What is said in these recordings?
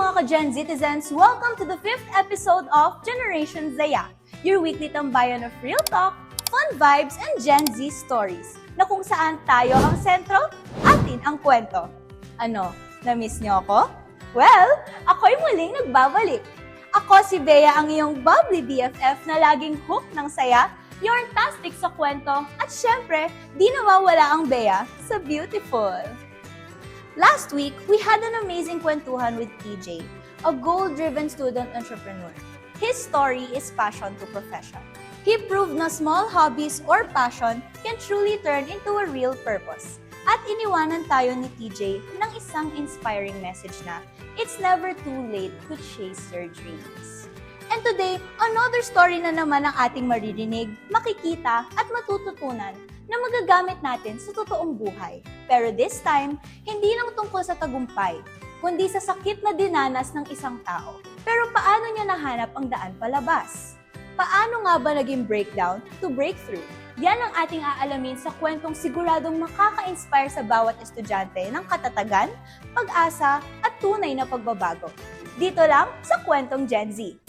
mga ka-Gen Zitizens! Welcome to the 5th episode of Generation Zaya, your weekly tambayan of real talk, fun vibes, and Gen Z stories, na kung saan tayo ang sentro, atin ang kwento. Ano, na-miss niyo ako? Well, ako'y muling nagbabalik. Ako si Bea, ang iyong bubbly BFF na laging hook ng saya, your tastic sa kwento, at syempre, di nawawala ang Bea sa beautiful. Last week, we had an amazing kwentuhan with TJ, a goal-driven student entrepreneur. His story is passion to profession. He proved na small hobbies or passion can truly turn into a real purpose. At iniwanan tayo ni TJ ng isang inspiring message na it's never too late to chase your dreams. And today, another story na naman ang ating maririnig, makikita at matututunan na magagamit natin sa totoong buhay. Pero this time, hindi lang tungkol sa tagumpay, kundi sa sakit na dinanas ng isang tao. Pero paano niya nahanap ang daan palabas? Paano nga ba naging breakdown to breakthrough? Yan ang ating aalamin sa kwentong siguradong makaka-inspire sa bawat estudyante ng katatagan, pag-asa at tunay na pagbabago. Dito lang sa Kwentong Gen Z.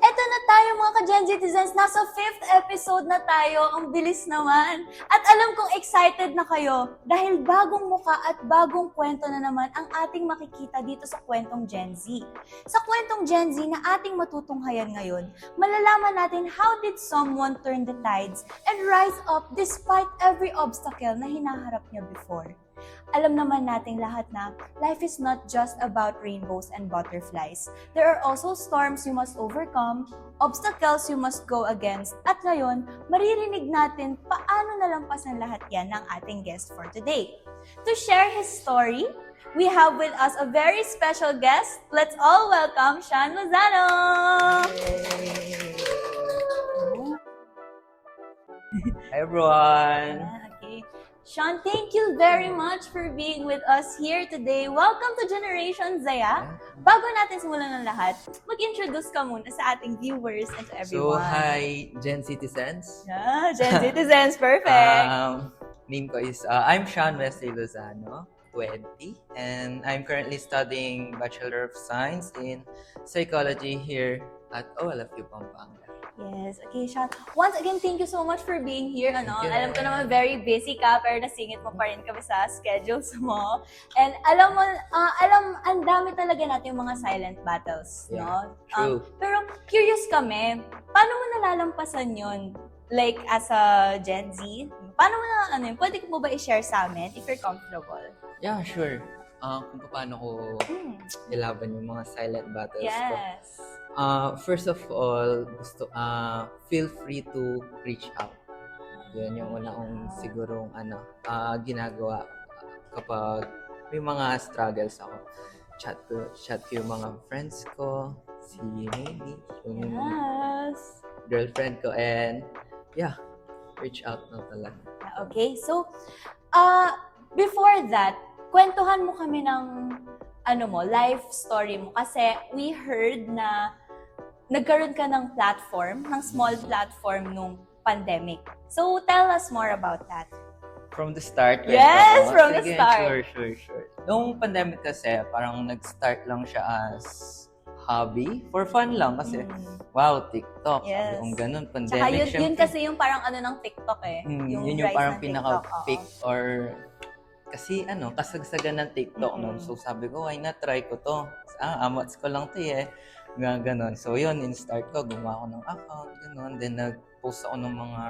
Eto na tayo mga ka-Gen Zitizens, nasa 5th episode na tayo, ang bilis naman. At alam kong excited na kayo dahil bagong muka at bagong kwento na naman ang ating makikita dito sa Kwentong Gen Z. Sa Kwentong Gen Z na ating matutunghayan ngayon, malalaman natin how did someone turn the tides and rise up despite every obstacle na hinaharap niya before. Alam naman nating lahat na life is not just about rainbows and butterflies. There are also storms you must overcome, obstacles you must go against, at ngayon, maririnig natin paano nalampasan lahat yan ng ating guest for today. To share his story, we have with us a very special guest. Let's all welcome Sean Lozano! Hi everyone! Okay. Sean, thank you very much for being with us here today. Welcome to Generation Zaya. Bago natin simulan ng lahat, mag-introduce ka muna sa ating viewers and to everyone. So, hi Gen Citizens. Yeah, Gen Citizens, perfect. Name ko is, I'm Sean Wesley Lozano, 20, and I'm currently studying Bachelor of Science in Psychology here at OLFU Pampanga. Yes, okay, Sean. Once again, thank you so much for being here. Thank you. Alam ko naman very busy ka, pero nasingit mo pa rin kami sa schedules mo. And alam mo, ang dami talaga natin yung mga silent battles, no? True. Pero curious kami, paano mo nalalampasan yun? Like, as a Gen Z? Paano mo na, pwede ko ba i-share sa amin if you're comfortable? Yeah, sure. Kung paano ko ilaban yung mga silent battles ko. Yes. First of all, feel free to reach out. Yun yung una kong sigurong ginagawa kapag may mga struggles ako. Chat ko yung mga friends ko, si Navy, yung Yes. girlfriend ko, and yeah, reach out na talaga. Okay, so, before that, kwentuhan mo kami ng life story mo. Kasi we heard na nagkaroon ka ng platform, ng small platform nung pandemic. So, tell us more about that. From the start? Yes, from the Sige, start. Sure. Nung pandemic kasi, parang nag-start lang siya as hobby. For fun lang kasi, wow, TikTok. Yes. Sabi kong ganun, Tsaka pandemic. yun kasi yung parang ng TikTok eh. Yun yung rise parang ng TikTok, pinaka-pick or kasi kasagsagan ng TikTok nun. So sabi ko, why not try ko to? Amats ko lang to eh. Ganon. So yun, in-start ko, gumawa ako ng account, ganon. Then nag-post ako ng mga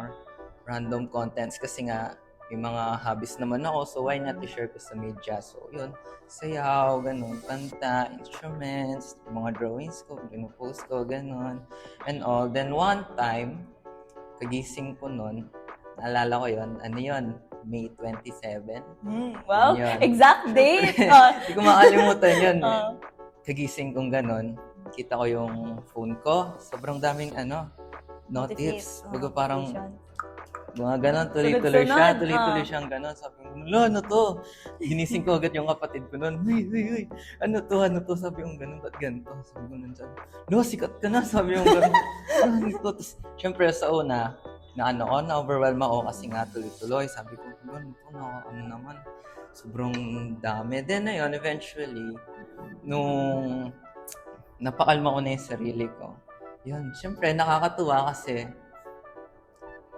random contents kasi nga, may mga hobbies naman ako. So why not i-share ko sa media? So yun, sayaw, ganon, kanta, instruments, mga drawings ko, pinupost ko, ganon. And all. Then one time, kagising ko nun, naalala ko yun, May 27. Wow, Yun. exact date. Hindi ko makalimutan yun. Kagising kong ganon, kita ko yung phone ko, sobrang daming notifs. Baga parang, mga ganon, tuloy-tuloy siyang ganon. Sabi ko, ano to? Ginising ko agad yung kapatid ko nun. Huy, ano to? Sabi ko, ganon, ba't ganito? Sabi ko nun, sikat ka na, sabi ko ganon. Ano to? Tapos, syempre sa una, na-overwhelm ako kasi nga tuloy-tuloy. Sabi ko, ano naman, sobrang dami. Then ayun, eventually, nung napakalma ko na yung sarili ko, yun, syempre nakakatuwa kasi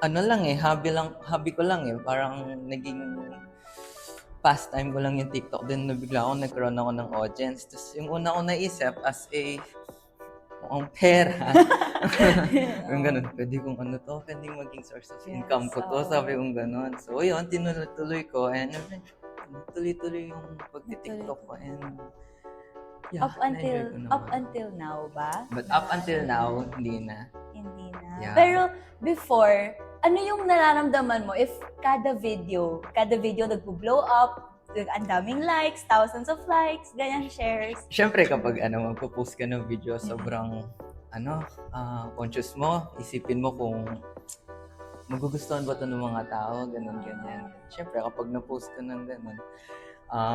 hobby ko lang eh. Parang naging pastime ko lang yung TikTok. Then nabigla ako, nagkaroon ako ng audience. Tapos yung una ko naisip as mukhang pera. Yung ganun, pwede maging source of income ko to. Sabi kong ganun. So yun, tinuloy ko and tuloy-tuloy yung pagti-TikTok ko and yeah, up until now ba? But up until now, hindi na. Hindi na. Yeah. Pero before, ano yung nararamdaman mo if kada video nagbo-blow up, ang daming likes, thousands of likes, ganyan shares? Siyempre kapag magpo-post ka ng video, sobrang conscious mo, isipin mo kung magugustuhan ba ito ng mga tao, ganyan. Siyempre kapag na-post ka ng ganun,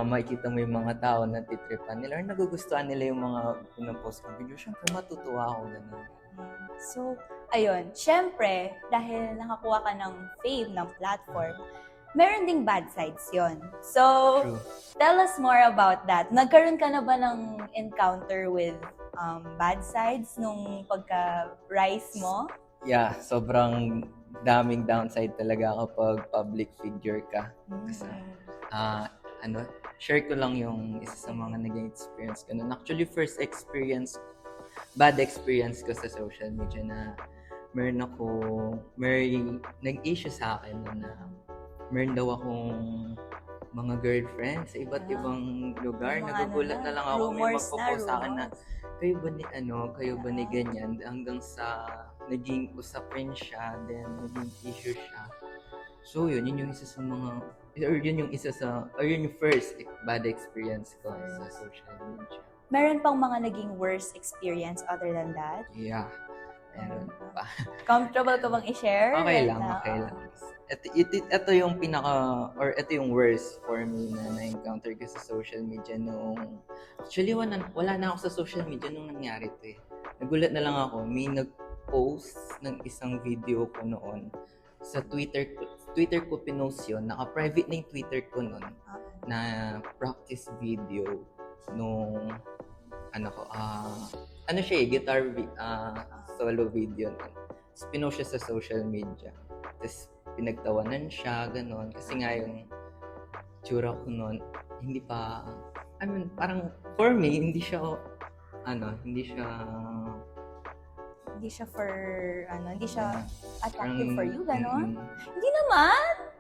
makikita mo yung mga tao na titripan nila or nagugustuhan nila yung mga pinapost kong video, siyempre matutuwa ako ganun. So, ayun, syempre, dahil nakakuha ka ng fame, ng platform, meron ding bad sides yon. So, True. Tell us more about that. Nagkaroon ka na ba ng encounter with bad sides nung pagka-rise mo? Yeah, sobrang daming downside talaga kapag public figure ka. Kasi, share ko lang yung isa sa mga naging experience ko. Actually, bad experience ko sa social media na may nag-issue sa akin na meron daw akong mga girlfriend sa iba't ibang lugar. Nagugulat na lang ako, may magpo-post sa akin na kayo ba ni ganyan, hanggang sa naging usapin siya, then naging issue siya. So yun yung isa sa yun yung first bad experience ko sa social media. Meron pang mga naging worst experience other than that? Yeah. Meron pa. Comfortable ka bang i-share? Okay lang. Ito yung ito yung worst for me na na-encounter ko sa social media actually wala na ako sa social media nung nangyari ito eh. Nagulat na lang ako, may nag-post ng isang video ko noon sa Twitter ko pinost yun, naka-private na yung Twitter ko noon na practice video nung guitar solo video nun. Tapos pinost siya sa social media. Tapos pinagtawanan siya, gano'n. Kasi nga yung tsura ko nun, parang for me, hindi siya attractive for you, gano'n? Hindi naman!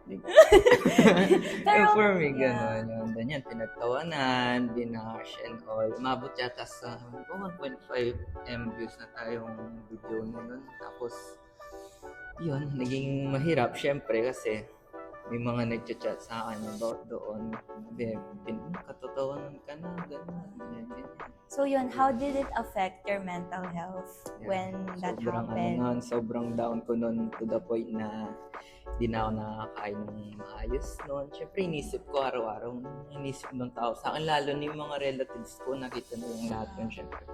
Pero for me, gano'n yun. Ganyan, pinagtawanan, binash and all. Umabot yata sa 1.5 M views na tayong video nun. Tapos, yun, naging mahirap syempre kasi may mga nagchat-chat sa akin about doon. Katatawanan ka na, gano'n. So yun, how did it affect your mental health when that happened? Sobrang down ko nun to the point na hindi na ako nakakain ng maayos noon. Siyempre, inisip ko araw-araw. Inisip ng tao sa akin, lalo na yung mga relatives ko, nakita na yung lahat yun. Siyempre,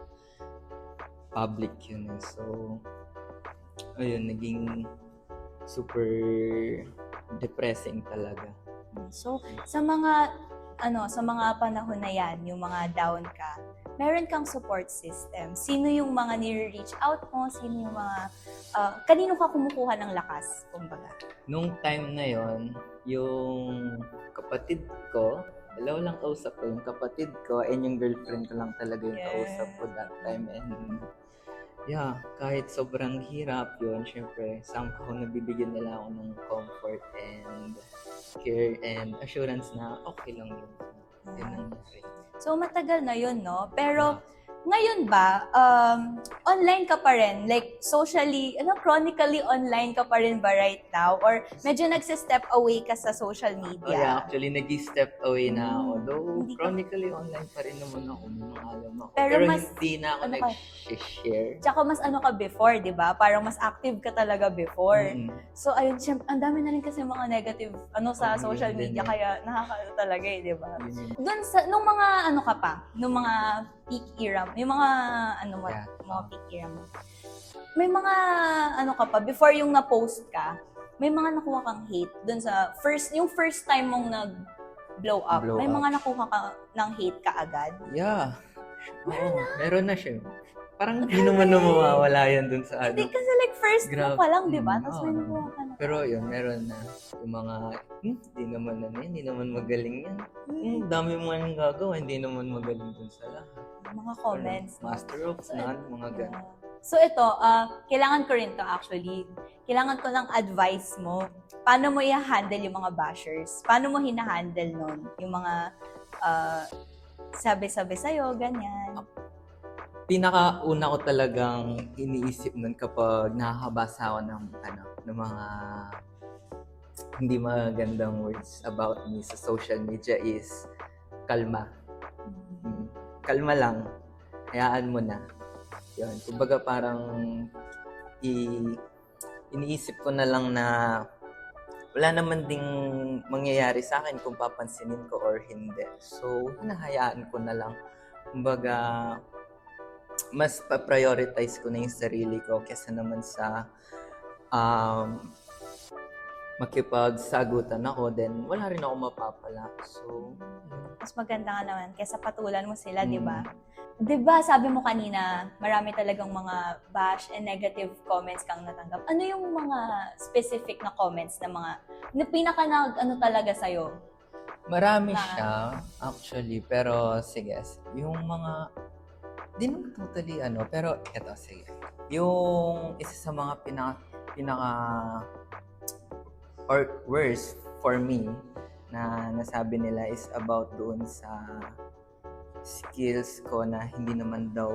public yun. So, ayun, naging super depressing talaga. So, sa mga panahon na yan, yung mga down ka, meron kang support system. Sino yung mga nire-reach out mo? Sino yung mga, kanino ka kumukuha ng lakas, kumbaga? Nung time na yon, yung kapatid ko, dalawa lang kausap ko, yung kapatid ko and yung girlfriend ko lang talaga yung kausap ko that time. And yeah, kahit sobrang hirap yun, syempre, somehow nabibigyan nila ako ng comfort and care and assurance na okay lang yun. So, matagal na yun, no? Pero, ngayon ba, online ka pa rin? Like, chronically online ka pa rin ba right now? Or medyo nagsi-step away ka sa social media? Oh yeah, actually, nag-step away na ako. Though, chronically online pa rin naman ako nung alam ako. Pero hindi na ako nag-share. Tsaka mas ka before, di ba? Parang mas active ka talaga before. So, ayun, syempre, ang dami na rin kasi mga negative sa social media. Kaya nakakaano talaga di ba? Doon nung mga ka pa, nung mga peak era May mga, ano mo, Yeah. mga picture mo. May mga, ano ka pa, before yung na-post ka, may mga nakuha kang hate dun sa yung first time mong nag-blow up. Blow May up. mga nakuha ka ng hate ka agad. Yeah. Meron na siya. Parang hindi naman na mawawala yan dun sa Hindi ano. kasi like first mo Grabe. pa lang, di ba? Mm, Tapos oo. may nakuha ka na. Pero yun, meron na. Yung mga, hindi naman hindi naman magaling yan. Dami mo nga nang gagawa, hindi naman magaling dun sa lahat. Mga comments. no? Master of none, mga ganun. So ito, kailangan ko rin to actually. Kailangan ko ng advice mo. Paano mo i-handle yung mga bashers? Paano mo hina-handle nun? Yung mga sabi-sabi sa'yo, ganyan. Pinakauna ko talagang iniisip nun kapag nakakabasa ako ng mga hindi magandang words about me sa social media is kalma. Kalma lang. Hayaan mo na. Yun. Kumbaga parang iniisip ko na lang na wala naman ding mangyayari sa akin kung papansinin ko or hindi. So, hinahayaan ko na lang. Kumbaga, mas pa-prioritize ko na yung sarili ko kesa naman sa makipagsagutan ako, then wala rin ako mapapala. So, Mas maganda nga naman kaysa patulan mo sila, di ba? Di ba, sabi mo kanina, marami talagang mga bash and negative comments kang natanggap. Ano yung mga specific na comments na mga, na pinaka ano talaga sa'yo? marami siya, actually. Pero, sige, yung mga, di naman totally pero eto, sige. Yung isa sa mga pinaka or worst for me na nasabi nila is about doon sa skills ko na hindi naman daw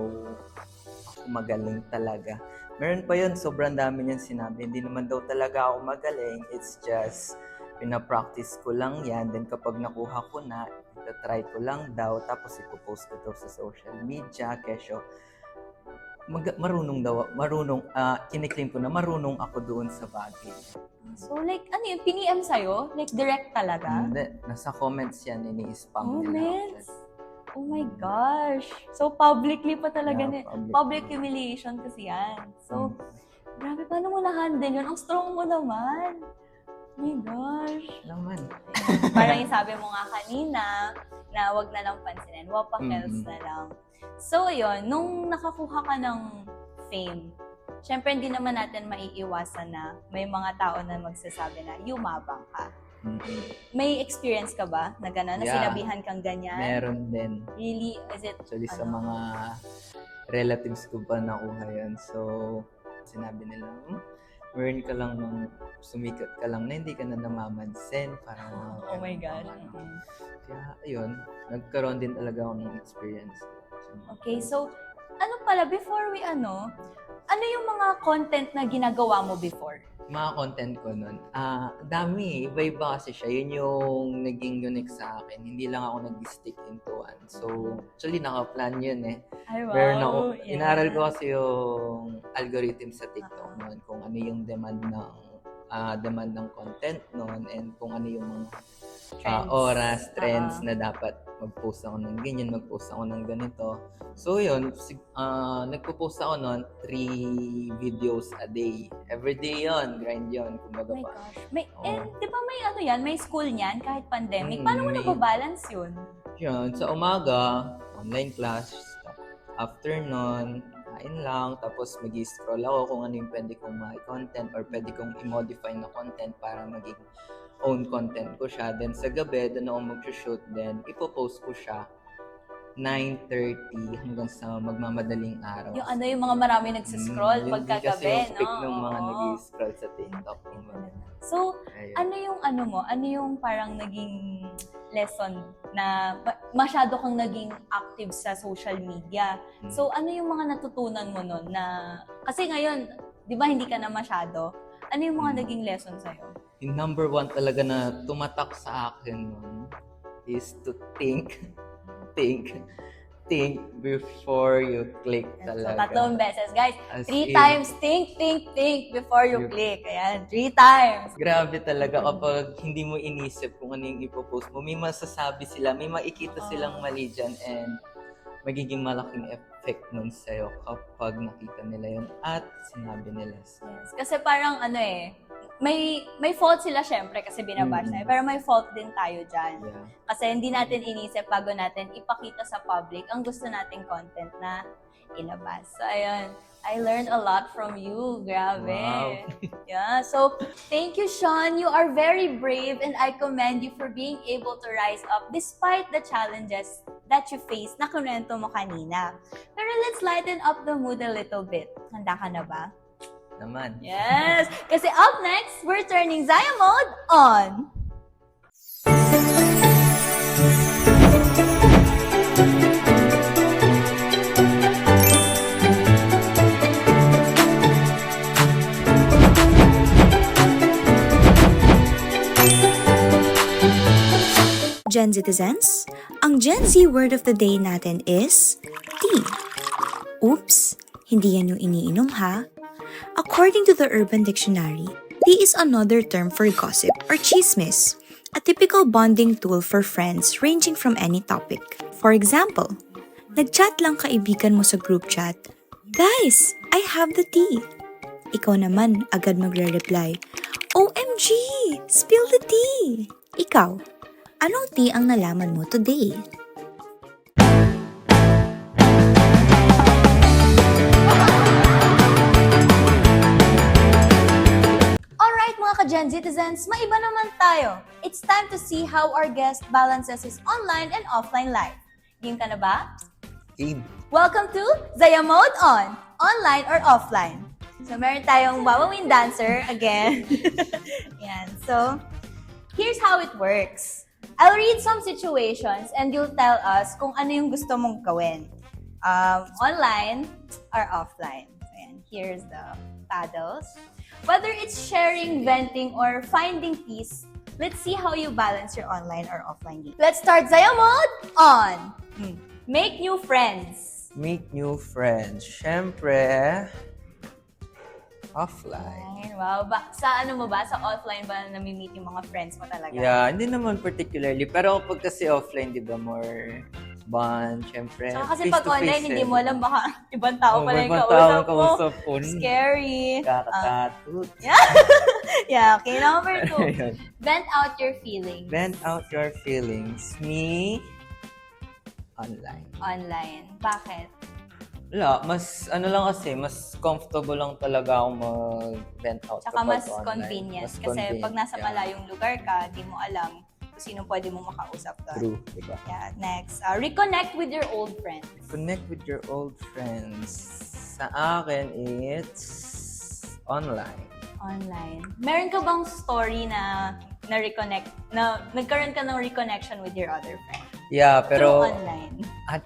ako magaling talaga. Meron pa yun, sobrang dami niyan sinabi. Hindi naman daw talaga ako magaling. It's just, pinapractice ko lang yan. Then kapag nakuha ko na, itatry ko lang daw. Tapos ipopost ko to sa social media. Kesyo, kiniklaim ko na marunong ako doon sa bagay. So like, ano yun, piniem sa'yo? Like direct talaga? Hindi, nasa comments yan, ini-spam nila. Comments? Oh my gosh. So publicly pa talaga, Yeah, public humiliation kasi yan. So, grabe, paano mo na-handle yun? Ang strong mo naman. Oh my gosh. Naman. Parang yung sabi mo nga kanina, na wag na lang pansinin, wapakels na lang. So, yun, nung nakakuha ka ng fame, syempre hindi naman natin maiiwasan na may mga tao na magsasabi na yumabang ka. May experience ka ba na gano'n? Na Yeah. sinabihan kang ganyan? Meron din. Really? Is it, Actually, sa mga relatives ko pa nakuha yun. So, sinabi nila, meron ka lang nung sumikat ka lang na hindi ka na namamansin. Parang, oh my gosh. Kaya, ayun, nagkaroon din talaga ako ng experience. Okay, so, ano pala, before we ano yung mga content na ginagawa mo before? Mga content ko nun, dami, iba-iba kasi siya. Yun yung naging unique sa akin. Hindi lang ako nag-stick into one. So, actually, naka-plan yun eh. Ay, wow. Meron ako, Yeah. inaral ko kasi yung algorithm sa TikTok noon, kung ano yung demand ng content noon, and kung ano yung mga Trends. oras, trends na dapat mag-post ako ng ganyan, mag-post ako ng ganito. So yun, nagpo-post ako noon 3 videos a day. Every day yun, grind yun. Oh Kumbaga my pa. gosh. May, Oo. di ba may ano yan, may school niyan kahit pandemic. Paano mo may- nababalance yun? Yun, sa umaga, online class. After nun, kain lang. Tapos mag-scroll ako kung ano yung pwede kong ma-content or pwede kong i-modify na content para maging own content ko siya. Then sa gabi, doon ako mag-shoot. Then ipopost ko siya 9:30 hanggang sa magmamadaling araw. Yung ano yung mga marami nagsiscroll Yun din kasi pagkagabi, yung pick no? ng mga Oo. nag-scroll sa TikTok. So, Ayun. ano yung ano mo? Ano yung parang naging lesson na masyado kang naging active sa social media? So, ano yung mga natutunan mo nun na, kasi ngayon, di ba hindi ka na masyado? Ano yung mga naging lesson sa'yo? Yung number 1 talaga na tumatak sa akin nun is to think before you click So, talaga. 3 beses. Guys, As 3 in, times think before you click. Ayan, 3 times. Grabe talaga kapag hindi mo inisip kung ano yung ipopost mo. May masasabi sila, may makikita silang mali dyan, and magiging malaking effect nun sa'yo kapag nakita nila yun at sinabi nila sa'yo. Yes. Kasi parang may fault sila syempre kasi binabash tayo. Pero may fault din tayo dyan. Yeah. Kasi hindi natin inisip bago natin ipakita sa public ang gusto nating content na ilabas. So, ayun. I learned a lot from you. Grabe. Wow. Yeah. So, thank you, Sean. You are very brave and I commend you for being able to rise up despite the challenges that you faced na kunwento mo kanina. Pero let's lighten up the mood a little bit. Handa ka na ba? Naman. Yes! Kasi up next, we're turning Zaya mode on! Gen Citizens, ang Gen Z word of the day natin is tea. Oops, hindi yan yung iniinom ha. According to the Urban Dictionary, tea is another term for gossip or chismis, a typical bonding tool for friends ranging from any topic. For example, nag-chat lang kaibigan mo sa group chat, "Guys, I have the tea." Ikaw naman agad magre-reply, "OMG, spill the tea." Ikaw, anong tea ang nalaman mo today? Alright mga ka-Gen Citizens, maiba naman tayo. It's time to see how our guest balances his online and offline life. Game ka na ba? Game. Welcome to Zaya Mode On, online or offline. So meron tayong Wawawin dancer again. Yan. So, here's how it works. I'll read some situations and you'll tell us kung ano yung gusto mong gawin. Online or offline. Ayan, here's the paddles. Whether it's sharing, venting, or finding peace, let's see how you balance your online or offline game. Let's start Zaya Mode on! Make new friends. Meet new friends. Siyempre, offline. Ay, wow. Sa ano mo ba? Sa offline ba nami-meet yung mga friends mo talaga? Yeah, hindi naman particularly. Pero kapag kasi offline, di ba, more bond, syempre. Saka kasi pag face-to-face online, hindi eh. mo alam baka ibang tao pala yung ibang kausap tao mo. kausap ko. Scary. Kakatatut. Yeah, okay. Number 2. Ayun. Vent out your feelings. Vent out your feelings. Me, online. Online. Bakit? Wala, mas ano lang kasi, mas comfortable lang talaga akong mag-vent out. Tsaka kapag mas online. convenient. Mas Kasi convenient, pag nasa yeah. malayong lugar ka, di mo alam kung sino pwede mong makausap doon. True, diba? Yeah, next. Reconnect with your old friends. Connect with your old friends. Sa akin, it's online. Online. Meron ka bang story na na-reconnect, na nagkaroon ka ng reconnection with your other friend? Yeah, pero... Through online.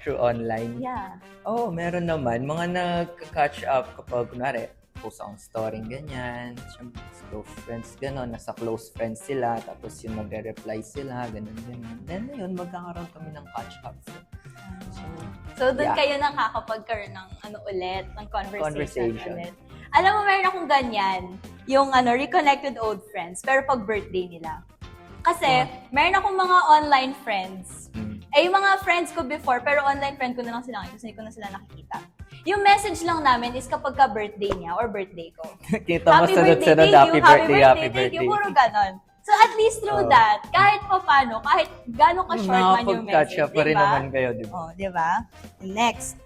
Through online? Yeah. Oo, meron naman. Mga nag-catch up kapag, kunwari, post ang story, ganyan. Siyempre, close friends, gano'n. Nasa close friends sila, tapos yung magre-reply sila, gano'n. Then, yun, magkakaroon kami ng catch up. So, doon Yeah. kayo nakakapagkaroon ng ulit, ng conversation Conversation. ulit. Alam mo, meron akong ganyan, yung reconnected old friends, pero pag birthday nila. Kasi, meron akong mga online friends. Yung mga friends ko before, pero online friend ko na lang sila ngayon kasi hindi ko na sila nakikita. Yung message lang namin is kapag ka-birthday niya or birthday ko. Kita mo sunod-sunod, thank you, happy birthday. thank you, puro ganon. So at least through that, kahit pa paano, kahit gano'ng ka-short man yung message, Nakapag-catch up pa rin diba? naman kayo, di ba? Oh, di ba? Next,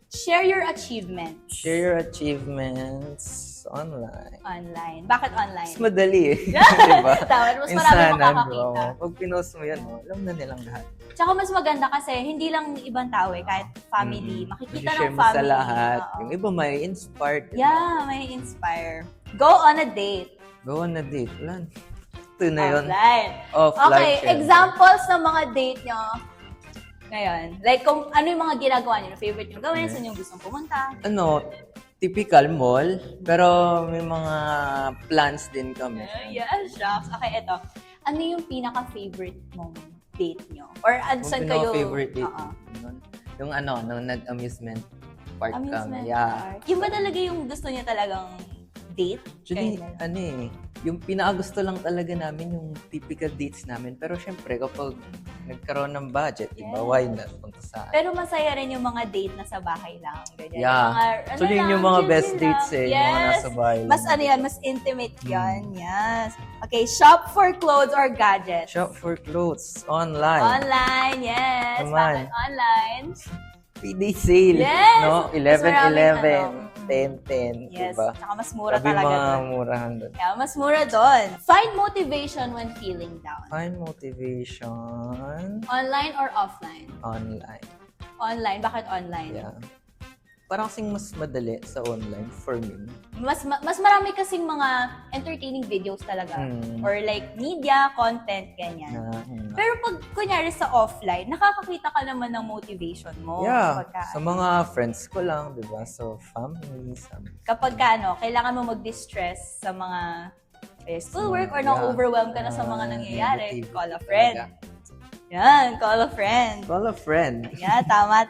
share your achievements. Share your achievements online. Online. Bakit online? Mas madali eh. di ba? Tama, mas marami makakakita. Pag pinost mo yan, alam na nilang lahat. Tsaka mas maganda kasi hindi lang ibang tao eh, kahit family. Makikita I-share ng mo sa family. lahat. Oo. Yung iba may inspired. Diba? Yeah, may inspire. Go on a date. Go on a date. Wala. Ito na yun. Offline. Offline. Okay, syempre. examples ng mga date nyo ngayon. Like, kung ano yung mga ginagawa nyo, favorite nyo gawin, saan yung gustong pumunta. Ano, typical mall, pero may mga plans din kami. Yes, shucks. Okay, eto. Ano yung pinaka-favorite mong date nyo? Or saan kayo? Favorite date. Oo. Yung nung nag-amusement park Amusement kami. Yeah. park. Yung ba talaga yung gusto niya talagang date? Actually, Kayo na lang? yung pinakagusto lang talaga namin yung typical dates namin. Pero syempre, kapag nagkaroon ng budget, diba? Yes. Why not? Punta sa Pero masaya rin yung mga date na sa bahay lang. Ganyan. Yeah. Yung mga, Actually, yun lang, yung mga chill best lang. dates eh. Yung mga Yes. nasa bahay lang. Mas ano yan, mas intimate yan. Yes. Okay, shop for clothes or gadgets. Shop for clothes. Online. Online, yes. Naman. Bakit online? PD sale. Yes. No? Mas maraming 11-11. 10-10. Yes. Diba? Tsaka mas mura Sabi talaga mga doon. murahan doon. Yeah, mas mura doon. Find motivation when feeling down. Find motivation Online or offline? online. Online. Bakit online? Yeah. Parang kasing mas madali sa online for me. Mas marami kasing mga entertaining videos talaga. Or like media, content, ganyan. Pero pag kunyari sa offline, nakakakita ka naman ng motivation mo. Yeah. Kapag Sa mga friends ko lang, di ba? So, family, kapag kailangan mo mag-distress sa mga schoolwork or Yeah. na-overwhelm ka na sa mga nangyayari, Negative call a friend. talaga. Yan, call a friend. Call a friend. Yeah, tama.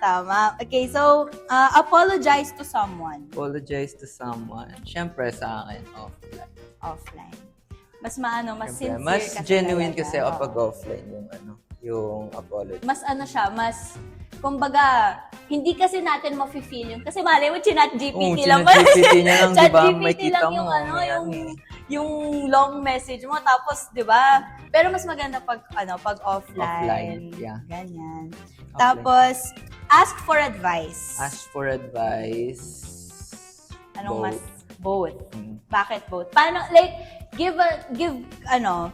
Okay, so, apologize to someone. Apologize to someone. Siyempre sa akin, offline. Offline. Mas mas Siyempre, sincere mas kasi genuine talaga. kasi Oo. kapag offline yung apology. Mas kumbaga, hindi kasi natin mafe-feel yung, kasi malay mo, chinat-GPT lang. chinat-GPT niya lang, di ba? May ChatGPT kita lang yung, mo. yung long message mo, tapos, di ba? Pero mas maganda pag offline. Offline, yeah. Ganyan. Offline. Tapos, ask for advice. Ask for advice. Anong both. Mm. Bakit both? Paano, like,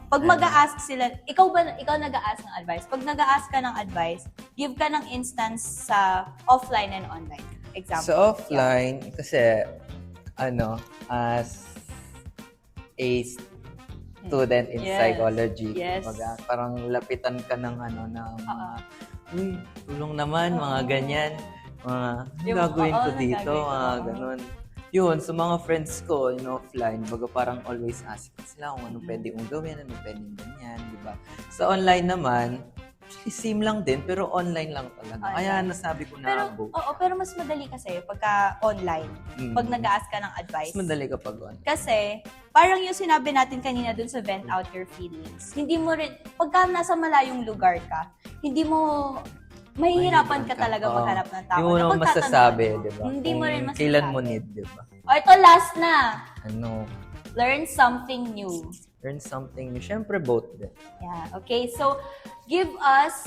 pag mag-a-ask sila, ikaw nag-a-ask ng advice. Pag nag-a-ask ka ng advice, give ka ng instance sa offline and online. Example. Sa offline, kasi, as a student in Yes. psychology, Yes. parang lapitan ka ng uy, tulong naman, mga ganyan. Ano Yung- gagawin ko oo, dito, nagagawin ko, mga oo. ganun. Yun, sa mga friends ko, offline, parang always ask sila kung ano pwede mong gawin, ano pwedeng ganyan, di ba? Sa online naman, same lang din, pero online lang talaga. Kaya Online. nasabi ko Pero, na both. pero mas madali kasi pagka online, pag nag-a-ask ka ng advice. Mas madali kapag online. Kasi, parang yung sinabi natin kanina dun sa vent out your feelings, hindi mo rin, pagka nasa malayong lugar ka, hindi mo, mahihirapan ka talaga Oo. maghanap ng tao. Hindi mo na naman pagtatanungan masasabi, mo. di ba? Hindi mo rin masasabi. Kailan mo need, di ba? O, ito last na. Learn something new. Learn something new. Siyempre, both din. Yeah, okay. So, give us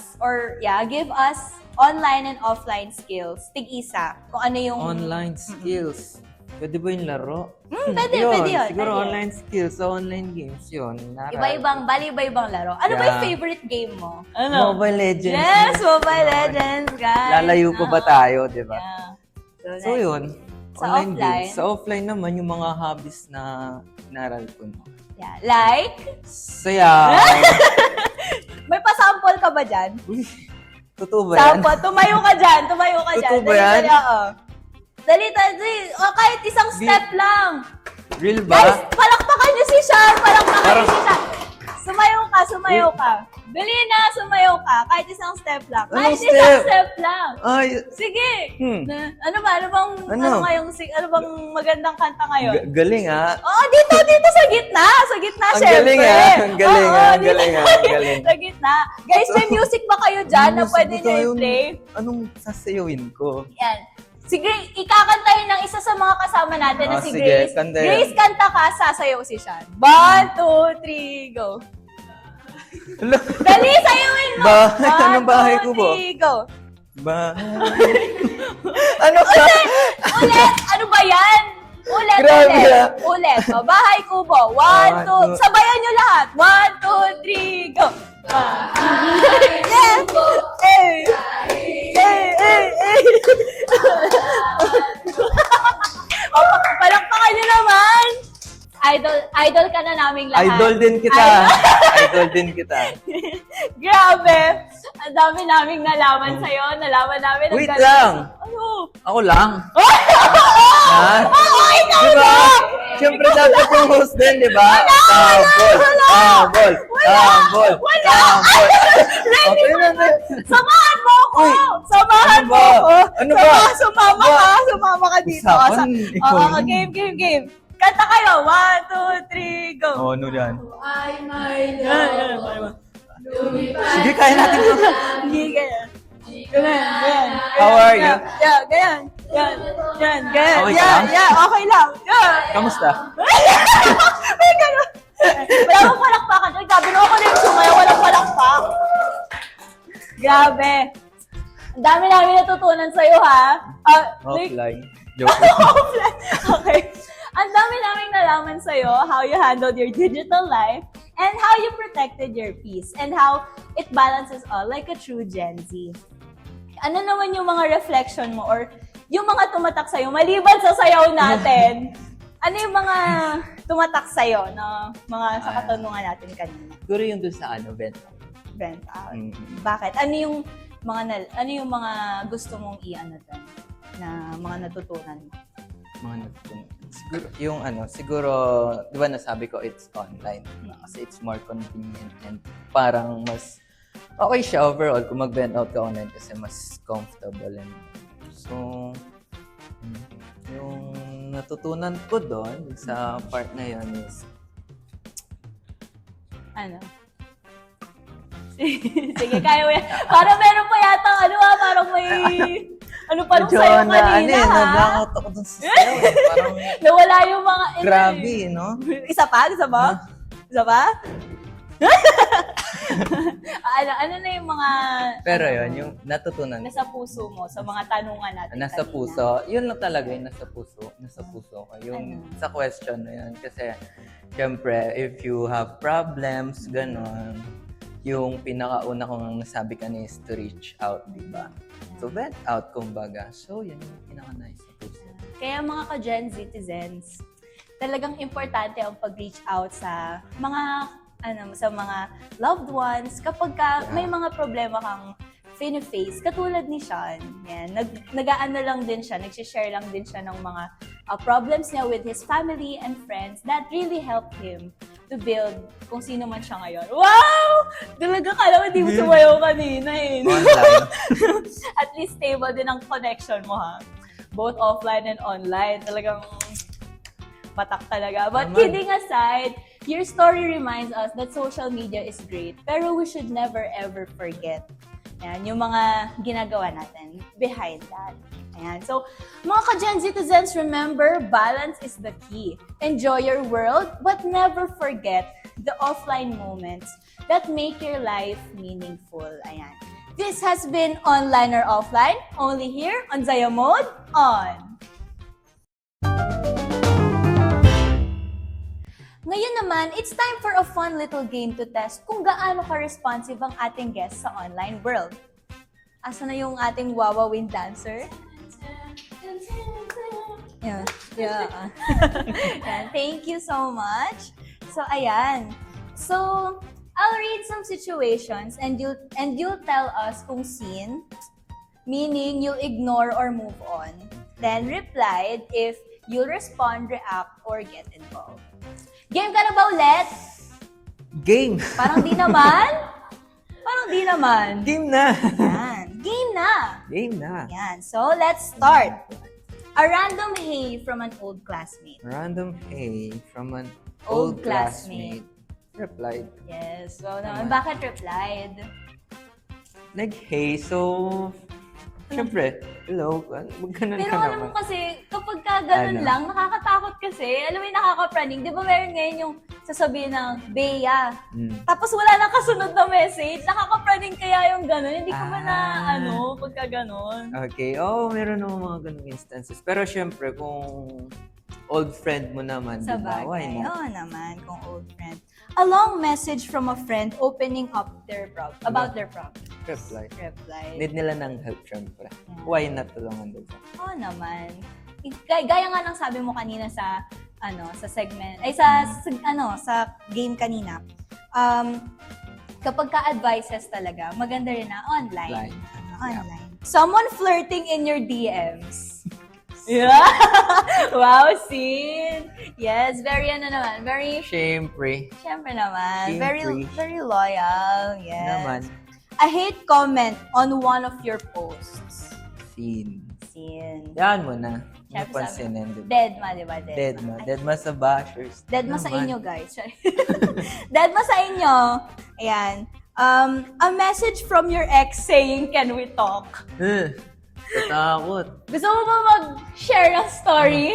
online and offline skills. Tig-isa. Kung ano yung... Online skills. Pwede ba yung laro? pwede yun. Siguro Pwede. online skills. So, online games yun. Iba-ibang laro. Ano ba yung Yeah. favorite game mo? Mobile Legends. Yes, Mobile Legends, guys. Lalayo pa ba tayo, di ba? Yeah. So, yun. Sa Online offline? games. Sa offline naman, yung mga hobbies na inaral ko. No? Yeah. Like, Saya. may pasample ka ba dyan? Uy, totoo ba yan? Sample, tumayo ka dyan. Totoo ba yan? Dali, oo. Dali. O, kahit isang step lang. Real ba? Guys, palakpakan niyo si Sean. Sumayo ka. Dali na, sumayo ka. Kahit isang step lang. Kahit Anong isang step? step lang. Ay, Sige. Hmm. Ano bang magandang kanta ngayon? galing ah. Oo, dito sa gitna. Sa gitna, Ang syempre. galing ah. Ang galing Oo, ah. Ang dito galing ah. Ang galing. Sa gitna. Guys, may music ba kayo dyan na Music pwede ba nyo tayo? i-play? Anong sasayawin ko? Yan. Sige, ikakantahin ng isa sa mga kasama natin na si Sige, Grace. kanta yan. Grace, kanta ka, sasayaw si Sean. 1, 2, 3, go. Dali, sayawin mo! Anong bahay ko ba? 1, 2, 3, go. Ano ka? Ulit! Ano ba yan? Ulit. Grabe ah. Ulit. O, bahay kubo. 1, 2, sabayan nyo lahat. 1, 2, 3, go. Yes! O, palakpakan nyo naman. Idol ka na naming lahat. Idol din kita. Idol din kita. Grabe. Ang dami naming nalaman sa'yo. Nalaman namin. ang Wait galing. lang. Ano? Ako lang. Ha? Oo, ikaw Diba? lang! Siyempre dapat yung host din, di ba? Tambol. Tambol. Tambol. Tambol. Okay na. Samahan mo ako! Uy, Samahan ano mo ba? ako! Ano ba? Sumama ka dito. Usapan, ikaw Oo, yun. game. Kanta kayo. 1, 2, 3, go. Ano yan? Sige, kaya natin to. Hindi, ganyan. Ganyan. How are you? Yeah, ganyan. Yan. Yan. Ganyan. Okay ka Yeah, lang? yeah. Okay lang. Yeah. Kamusta? May gano'n. Wala akong palakpakan. Ay, grabe naman ko na yung sumaya. Walang palakpak. Grabe. Ang dami namin natutunan sa'yo, ha? Offline. Joke. Offline. Okay. Ang dami naming nalaman sa'yo how you handled your digital life and how you protected your peace and how it balances all like a true Gen Z. Ano naman yung mga reflection mo or yung mga tumatak sa'yo maliban sa sayaw natin? Ano yung mga tumatak sa'yo na mga sa katanungan natin kanina? Siguro yung doon sa vent. Vent out. Mm. Bakit? Ano yung mga gusto mong i-ano doon na mga natutunan mo? Mga natutunan. Siguro, di ba nasabi ko, it's online. Kasi it's more convenient and parang mas okay siya overall kung mag-vent out ka online kasi mas comfortable. So, yung natutunan ko doon sa part na yun is Ano? Sige, kaya mo yan. Parang meron pa yata, parang may, parang medyo sa'yo kanina, ha? nablangot ako dun sa sayo. Parang Nawala yung mga, grabe, no? Isa pa? Isa ba? Isa pa? ano na yung mga, Pero yun, yung natutunan ko. nasa puso mo sa mga tanungan natin Nasa kanina? puso. Yun lang talaga yung nasa puso. Nasa puso ko. Yung Ano? sa question na yun. Kasi, syempre, if you have problems, ganon, yung pinakauna kong nasabi kanina is to reach out, di ba? So, vent out, kumbaga. So, yun yung pinaka-nice sa puso. Kaya mga ka-Gen Citizens, talagang importante ang pag-reach out sa mga loved ones kapag may mga problema kang face katulad ni Sean. Yan, nag-aano lang din siya, nag-share lang din siya ng mga problems niya with his family and friends that really helped him to build kung sino man siya ngayon. Wow! Talaga kala ko hindi mo sumayaw kanina eh. Online. At least stable din ang connection mo, ha? Both offline and online. Talagang patak talaga. But Naman. kidding aside, your story reminds us that social media is great, pero we should never ever forget yung mga ginagawa natin behind that. Ayan. So, mga ka-Gen Citizens, remember, balance is the key. Enjoy your world, but never forget the offline moments that make your life meaningful. Ayan. This has been Online or Offline, only here on Zaya Mode On. Ngayon naman, it's time for a fun little game to test kung gaano ka-responsive ang ating guest sa online world. Asa na yung ating wawawin dancer? Yeah. Yan. Thank you so much. So, ayan. So, I'll read some situations and you'll tell us kung scene, meaning you'll ignore or move on. Then, replied if you'll respond, react, or get involved. Game ka na ba ulit? Game! Parang di naman? Parang di naman. Game na! Yan. Game na. Game na! Yan. So, let's start. A random hey from an old classmate. Random hey from an Old old classmate. classmate. Replied. Yes. So, naman, Naman. bakit replied? Nag-hey, so... Siyempre, hello, magkanan Pero ka alam mo naman. kasi, kapag ka ganun Ano? lang, nakakatakot kasi. Alam mo yung nakaka-praning. Di ba meron ngayon yung sasabihin ng Bea? Tapos wala nang kasunod na message. Nakaka-praning kaya yung ganun. Hindi ka ba na, pagka ganun? Okay, meron naman mga ganung instances. Pero syempre, kung old friend mo naman, Sa di ba? Why bagay. not? Oo naman, kung old friend. A long message from a friend opening up about their problem. Reply. Reply. Need nila ng help, syempre. Why not tulungan din? Oo naman. Gaya nga ng sabi mo kanina sa sa segment sa game kanina. Kapag ka-advices talaga, maganda rin na online. Online. Someone flirting in your DMs. Yeah. Wow, Sin. Yes, very very Syempre. syempre naman, Syempre. very loyal. Yes. Naman. A hate comment on one of your posts. Scene. Sin. Yan mo na. Syempre Napansinin, di ba? Deadma, di ba? Deadma. Ay, Deadma sa bashers. Deadma sa Naman. inyo, guys. Deadma sa inyo. Ayan. A message from your ex saying, "Can we talk?" Katakot. Gusto mo ba mag-share ng story?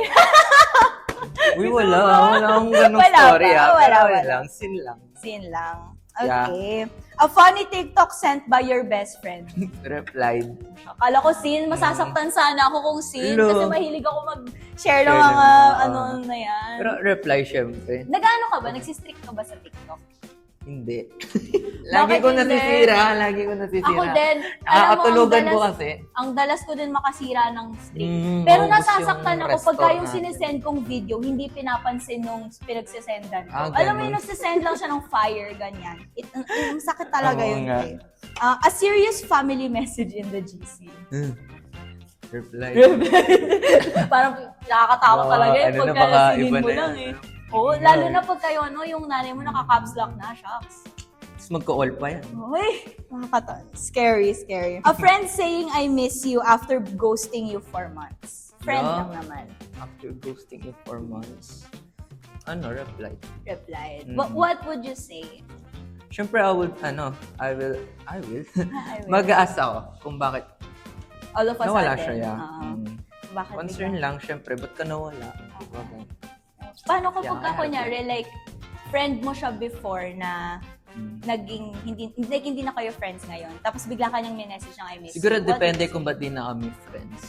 Uy, wala akong ganong Wala story ba? ha. Wala, Pero wala. lang, sin lang. Sin lang. Yeah. Okay. A funny TikTok sent by your best friend. Replied. Akala ko sin, masasaktan sana ako kung sin. Hello. Kasi mahilig ako mag-share ng Share mga ng- ano na yan. Pero reply syempre. Nag-ano ka ba? Nagsistrict ka ba sa TikTok? Hindi. lagi Bakit ko hindi? nasisira. Ako din. Nakakatulugan ko kasi. Ang dalas ko din makasira ng streak. Mm, Pero maubos nasasaktan yung ako pagka restore yung natin. sinesend kong video, hindi pinapansin nung pinagsisendan ko. Ah, Alam mo ganun. yung nagsisend lang siya ng fire, ganyan. Yung sakit talaga Oo yun. nga. Eh. A serious family message in the GC. Reply. Parang nakakatakot Wow, talaga yun ano na, pagka baka sinin iba mo na lang yan, eh. ano? Oo, Iba lalo eh. na pag kayo, yung nanay mo naka-caps lock na, shucks. Tapos magka-all pa yan. Uy, nakakatawa. Scary, scary. A friend saying, "I miss you" after ghosting you for months. Friend Yeah. lang naman. After ghosting you for months. Reply. Replied. Mm. What would you say? Siyempre, I will. I will. Mag-aas ako kung bakit All of us nawala natin. siya. Yeah. Bakit Concern bigla? lang, siyempre, ba't ka nawala? Paano kapag Yeah, I kunyari, like, friend mo siya before na Mm. naging, hindi na kayo friends ngayon, tapos bigla kanyang minessage ng "I miss Siguro you." What depende would you kung say? ba't di na kami friends.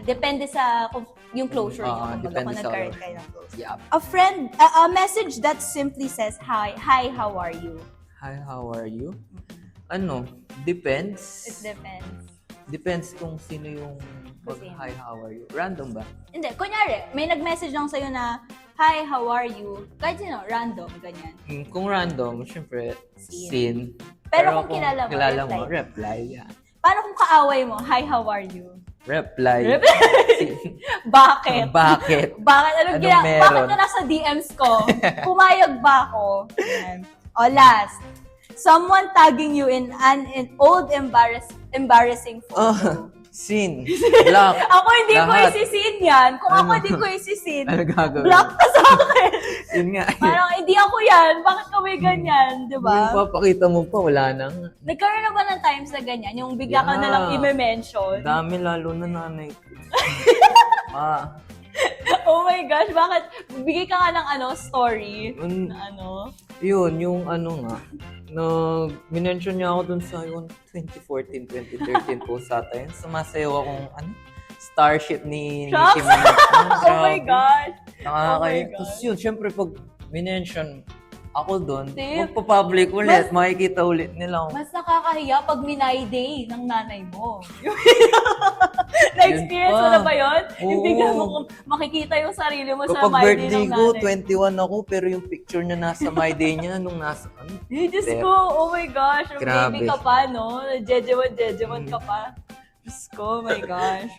Depende sa yung closure niyo, Oo, kung depende sa- nagkaroon kayo ng closure. Yeah. A message that simply says, "Hi, how are you?" Hi, how are you? Depends. It depends. Depends kung sino yung Kung sino. hi, how are you? Random ba? Hindi, kunyari, may nag-message lang sa'yo na, "Hi, how are you?" Kahit sino, random, ganyan. Kung random, syempre, sin. Pero kung kilala mo, reply. Yeah. Paano kung kaaway mo, "Hi, how are you?" Reply. Sin. Bakit? Bakit? Bakit? Anong Bakit meron? ka nasa DMs ko? Pumayag ba ako? Yan. O last, someone tagging you in an old embarrassing photo. Sin. Block. Ako hindi ko Lahat. isisin yan. Kung ako Ano? hindi ko isisin, Ano gagawin? block ka sa akin. Yun nga. Parang hindi ako yan. Bakit ka may ganyan? Di Yung ba? papakita mo pa, wala na nga. Nagkaroon na ba ng times na ganyan? Yung bigla ka na lang Yeah. i-mention? Dami lalo na nanay ko. Oh my gosh, bakit? Bigay ka nga ng story. Yun, Na ano? yun, yung nga, minention niya ako dun sa yung 2014, 2013 po sa atin. Sumasayaw akong, Starship ni Shucks! Nicki Minaj. Oh my gosh. Nakakaya. God. Tapos yun, syempre pag minention ako dun, Steve, magpa-public ulit, makikita ulit nila ako. Mas nakakahiya pag minay day ng nanay mo. Na-experience mo Yun pa. na ba yun? Yung Oo. bigla mo makikita yung sarili mo sa Kapag my day birthday ng ko, nanay. 21 ako, pero yung picture niya nasa my day niya, nung nasa, Diyos Step. ko, oh my gosh. Yung Grabe. baby ka pa, no? Jejewan ka pa. Diyos ko, oh my gosh.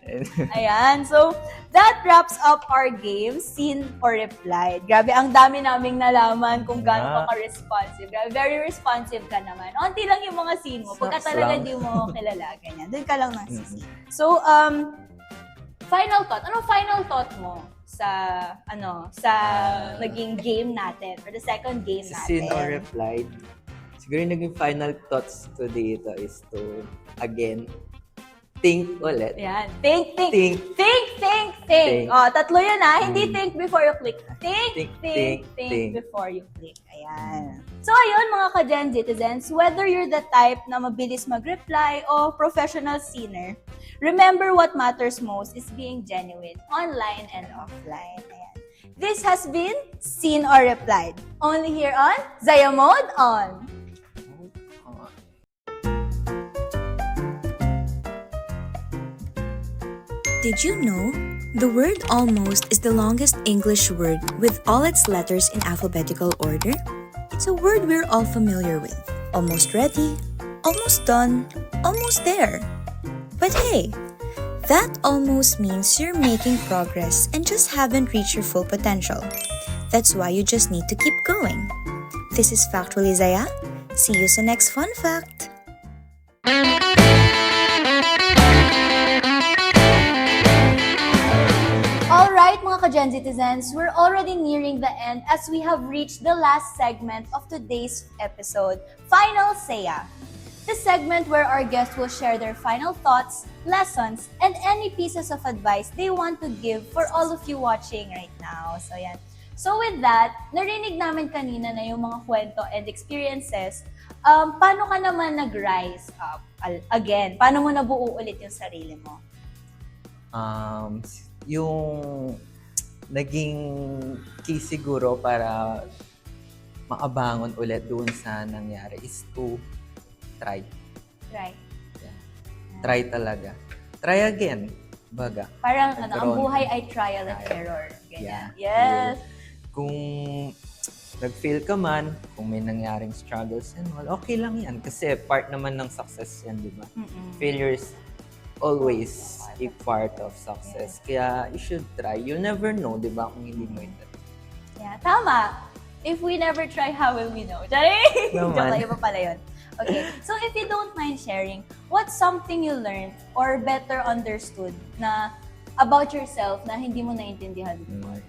Ayan, so that wraps up our game, seen or replied. Grabe, ang dami naming nalaman kung gaano ka ka-responsive. Grabe, very responsive ka naman. Onti lang yung mga scene mo. Pagka Snaps talaga lang. di mo kilala, ganyan. Doon ka lang nagsisi. So, final thought. Anong final thought mo sa naging game natin or the second game Si natin? Sin or replied. Siguro yung naging final thoughts ko dito is to, again, think ulit. Ayan. Think. Think. Think. Oh, tatlo yun Hindi Mm. think before you click. Think Think. before you click. Ayan. So, ayun mga ka-Gen Citizens, whether you're the type na mabilis mag-reply o professional scener, remember what matters most is being genuine, online and offline. Ayan. This has been Seen or Replied. Only here on Zaya Mode On. Did you know? The word almost is the longest English word with all its letters in alphabetical order. It's a word we're all familiar with. Almost ready, almost done, almost there. But hey, that almost means you're making progress and just haven't reached your full potential. That's why you just need to keep going. This is Factually Zaya. See you sa next fun fact. Alright mga Gen Zitizens, we're already nearing the end as we have reached the last segment of today's episode, Final Saya. This segment where our guests will share their final thoughts, lessons, and any pieces of advice they want to give for all of you watching right now. So yan. So with that, narinig namin kanina na yung mga kwento and experiences. Paano ka naman nag-rise up again? Paano mo nabuo ulit yung sarili mo? Yung naging key siguro para makabangon ulit doon sa nangyari is to try. Right. Yeah. Try talaga. Try again. Baga. Parang ang Nagkaroon buhay ng ay trial and trial. error. Ganyan. Yeah. Yes. Kung nag-fail ka man, kung may nangyaring struggles and all, okay lang yan. Kasi part naman ng success yan, di ba? Failures always a part of success. Kaya you should try. You never know, di ba, kung hindi mo ito. Yeah, tama. If we never try, how will we know? Charing! Naman. Joke lang, iba pala yun. Okay, so if you don't mind sharing, what's something you learned or better understood na about yourself na hindi mo naintindihan before?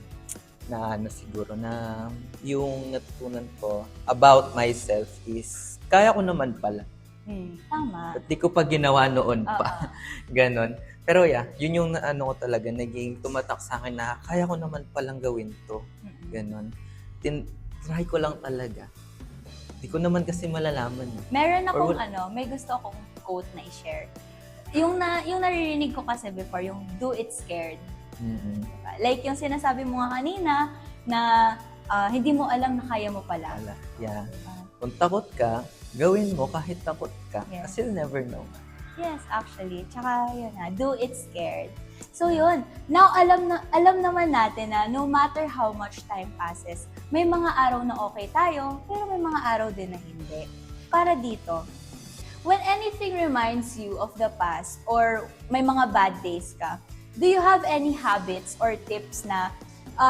Na ano siguro na yung natutunan ko about myself is kaya ko naman pala. Tama. At di ko pa ginawa noon pa. Ganon. Pero yeah, yun yung ano ko talaga, naging tumatak sa akin na kaya ko naman palang gawin to. Ganon. Try ko lang talaga. Di ko naman kasi malalaman. Meron akong may gusto akong quote na i-share. Yung naririnig ko kasi before, yung do it scared. Like yung sinasabi mo nga kanina na hindi mo alam na kaya mo pala. Yeah. Kung takot ka, gawin mo kahit takot ka. Yes. Kasi you'll never know. Yes, actually. Tsaka yun do it scared. So yun, now alam naman natin na no matter how much time passes, may mga araw na okay tayo, pero may mga araw din na hindi. Para dito, when anything reminds you of the past or may mga bad days ka, do you have any habits or tips na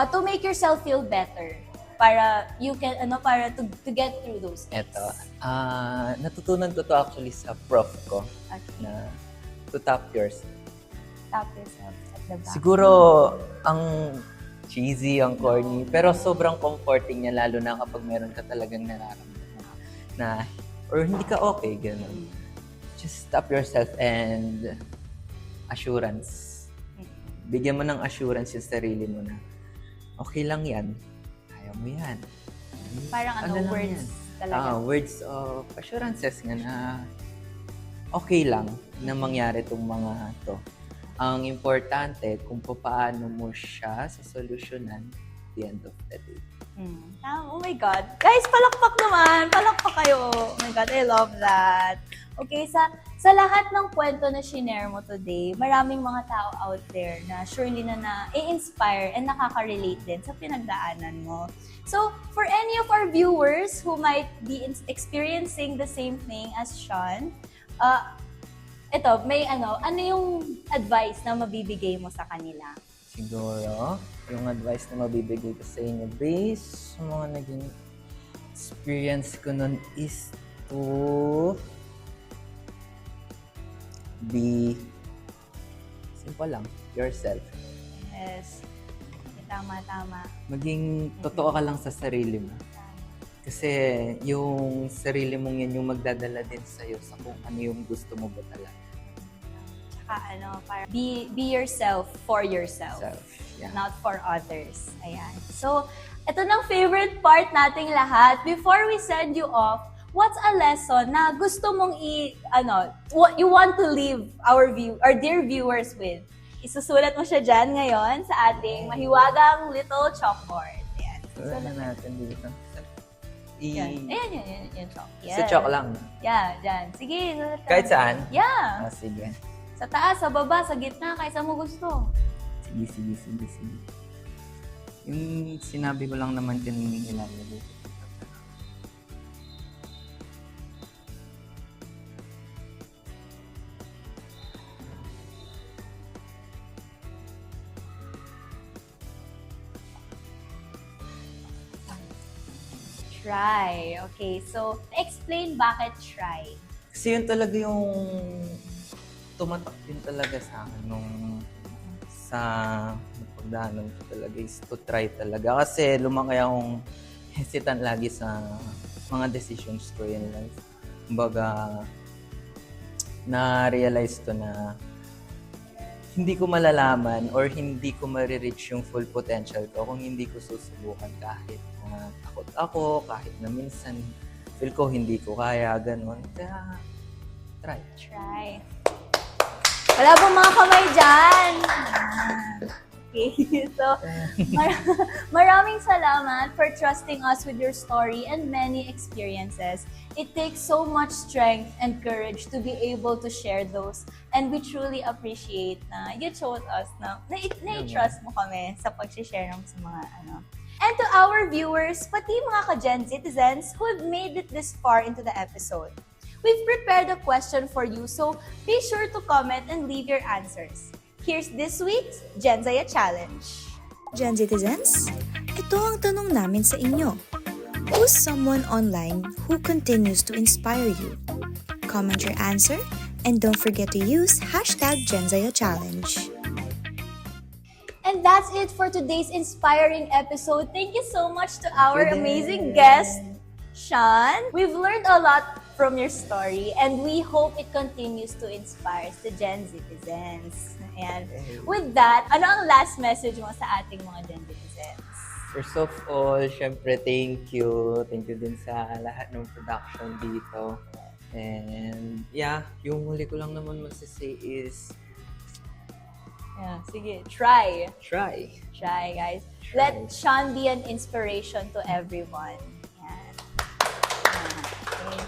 to make yourself feel better? Para you can, para to get through those days? Eto, natutunan ko to actually sa prof ko. Okay. Na to tap yourself. Tap yourself at the back. Siguro, ang cheesy, ang corny, pero sobrang comforting niya lalo na kapag meron ka talagang nararamdaman na, or hindi ka okay, gano'n. Just tap yourself and assurance. Bigyan mo ng assurance yung sarili mo na, okay lang yan, kaya mo yan. Parang lang words yan? talaga. Words of assurances nga na okay lang na mangyari itong mga to. Ang importante kung paano mo siya sasolusyonan at the end of the day. Oh my God. Guys, palakpak naman. Palakpak kayo. Oh my God, I love that. Okay, sa lahat ng kwento na shinare mo today, maraming mga tao out there na surely na i-inspire and nakaka-relate din sa pinagdaanan mo. So, for any of our viewers who might be experiencing the same thing as Sean, ito, may ano yung advice na mabibigay mo sa kanila? Siguro, yung advice na mabibigay ko sa inyo based sa mga naging experience ko nun is to be simple lang, yourself. Yes. Tama. Maging totoo ka lang sa sarili mo. Kasi yung sarili mong yan yung magdadala din sa'yo sa kung ano yung gusto mo ba talaga. Para be yourself for yourself. Yeah. Not for others. Ayan. So, ito ng favorite part nating lahat. Before we send you off, what's a lesson na gusto mong what you want to leave our dear viewers with? Isusulat mo siya dyan ngayon sa ating mahiwagang little chalkboard. Ayan. Sulat na natin dito. Yan. Ayan, chalk. Yes. Sa chalk lang. Yeah, dyan. Sige, sulat ka. Kahit saan? Yeah. Sige. Sa taas, sa baba, sa gitna, kahit saan mo gusto. Sige. Yung sinabi ko lang naman kanina ilalagay. Try. Okay, so explain bakit try. Kasi yun talaga yung tumatak din talaga sa akin nung sa pagdaanan ko talaga is to try talaga. Kasi lumaki akong hesitant lagi sa mga decisions ko in life. Kumbaga, na-realize ko na hindi ko malalaman or hindi ko ma-reach yung full potential ko kung hindi ko susubukan kahit na takot ako, kahit na minsan feel ko hindi ko kaya, ganun. Kaya, try. Try. Wala bang mga kamay dyan? Okay, so maraming salamat for trusting us with your story and many experiences. It takes so much strength and courage to be able to share those, and we truly appreciate na you chose us na na-trust mo kami sa pag-share ng sa mga ano. And to our viewers, pati mga ka-Gen Citizens who have made it this far into the episode, we've prepared a question for you, so be sure to comment and leave your answers. Here's this week's Gen Zaya Challenge. Gen Citizens, ito ang tanong namin sa inyo. Who's someone online who continues to inspire you? Comment your answer and don't forget to use #GenZayaChallenge. And that's it for today's inspiring episode. Thank you so much to our amazing guest, Sean. We've learned a lot from your story, and we hope it continues to inspire the Gen Citizens. And with that, ano ang last message mo sa ating mga Gen Citizens? First of all, syempre, thank you. Thank you din sa lahat ng production dito. And yeah, yung huli ko lang naman masasay is, Sige, try. try. Try, guys. Let Sean be an inspiration to everyone. Yan. Okay.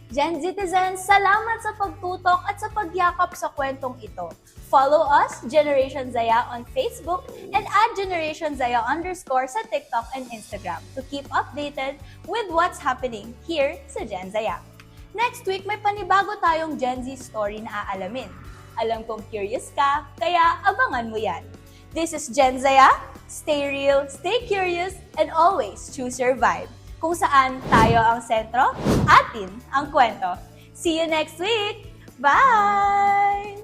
Gen Citizens, salamat sa pagtutok at sa pagyakap sa kwentong ito. Follow us, Generation Zaya, on Facebook and @Generation Zaya_ sa TikTok and Instagram to keep updated with what's happening here sa Gen Zaya. Next week, may panibago tayong Gen Z story na aalamin. Alam kong curious ka, kaya abangan mo yan. This is Gen Zaya. Stay real, stay curious, and always choose your vibe. Kung saan tayo ang sentro, atin ang kwento. See you next week! Bye!